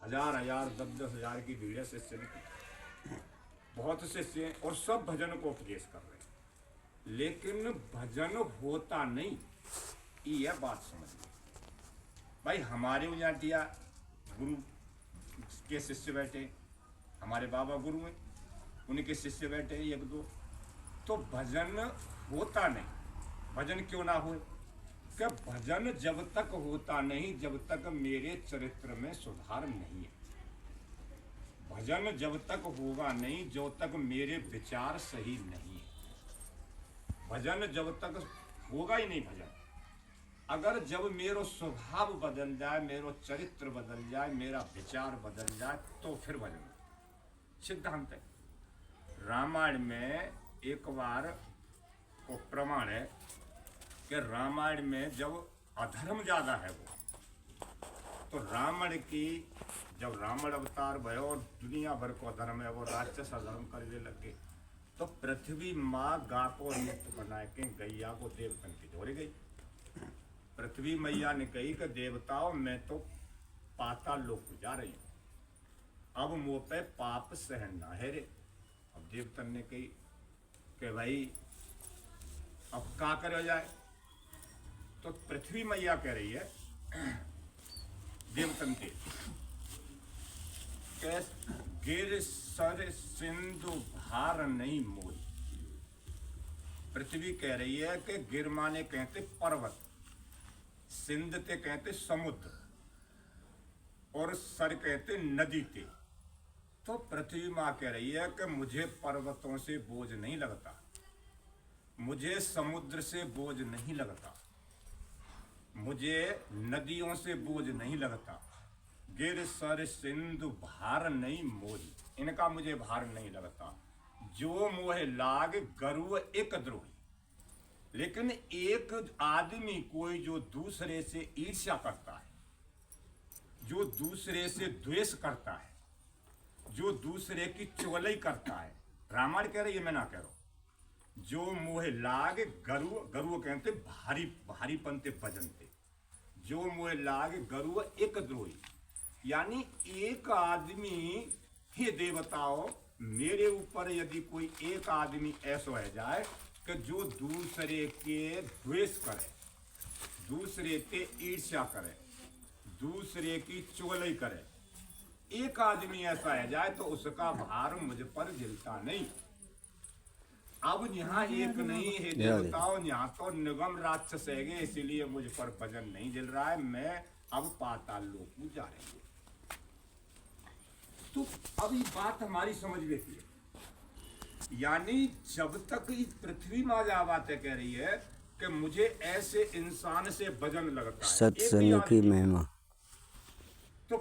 हजार हजार 10-10 हजार की भीड़ है शिष्य की, बहुत शिष्य हैं और सब भजन को उपदेश कर रहे हैं, लेकिन भजन होता नहीं। ये बात समझिए भाई। हमारे उजाटिया गुरु के शिष्य बैठे, हमारे बाबा गुरु हैं, उनके शिष्य बैठे हैं 1-2, तो भजन होता नहीं। भजन क्यों ना हो? क्या भजन जब तक होता नहीं जब तक मेरे चरित्र में सुधार नहीं है। भजन जब तक होगा नहीं जब तक मेरे विचार सही नहीं है। भजन जब तक होगा ही नहीं भजन। अगर जब मेरा स्वभाव बदल जाए, मेरा चरित्र बदल जाए, मेरा विचार बदल जाए, तो फिर भजन सिद्धांत है। रामायण में एक बार वो प्रमाण है कि रामायण में जब अधर्म ज्यादा है वो, तो रावण की जब रावण अवतार भयो और दुनिया भर को अधर्म है, वो राक्षस अधर्म करने लगे, तो पृथ्वी माँ गा को नियुक्त बना के गैया को देवतन की जोड़े गई। पृथ्वी मैया ने कही कि देवताओं मैं तो पाताल लोक को जा रही हूं, अब मुंह पे पाप सहन ना है रे। अब देवतन ने कही कि भाई अब क्या करा जाए? तो पृथ्वी मैया कह रही है देवतन के गिर सर सिंधु भार नहीं मोल। पृथ्वी कह रही है कि गिर माने कहते पर्वत, सिंध ते कहते समुद्र, और सर कहते नदी ते। तो पृथ्वी माँ कह रही है कि मुझे पर्वतों से बोझ नहीं लगता, मुझे समुद्र से बोझ नहीं लगता, मुझे नदियों से बोझ नहीं लगता। गिर सर सिंधु भार नहीं मोही, इनका मुझे भार नहीं लगता। जो मोह लाग गरुड़ एक द्रोही। लेकिन एक आदमी कोई जो दूसरे से ईर्ष्या करता है, जो दूसरे से द्वेष करता है, जो दूसरे की चुगली करता है, रामायण कह रही है, मैं ना कह रहा हूं। जो मोह लाग गरुड़ कहते भारी भारीपन ते भजनते। जो मोह लाग गरुड़ एक द्रोही, यानी एक आदमी ही देवताओं मेरे ऊपर यदि कोई एक आदमी ऐसा है जाए कि जो दूसरे के द्वेष करे, दूसरे के ईर्ष्या करे, दूसरे की चुगली करे, एक आदमी ऐसा है जाए तो उसका भार मुझ पर झिलता नहीं। अब यहाँ एक नहीं है देवताओं, यहाँ तो निगम राक्षस है, इसीलिए मुझ पर भजन नहीं झिल रहा है। मैं अब पाताल लोक में जा रही हूँ। तो अब ये बात हमारी समझ लेती है। यानी जब तक इस पृथ्वी माँ जा बातें कह रही है कि मुझे ऐसे इंसान से भजन लगता है, सत्संग की महिमा। तो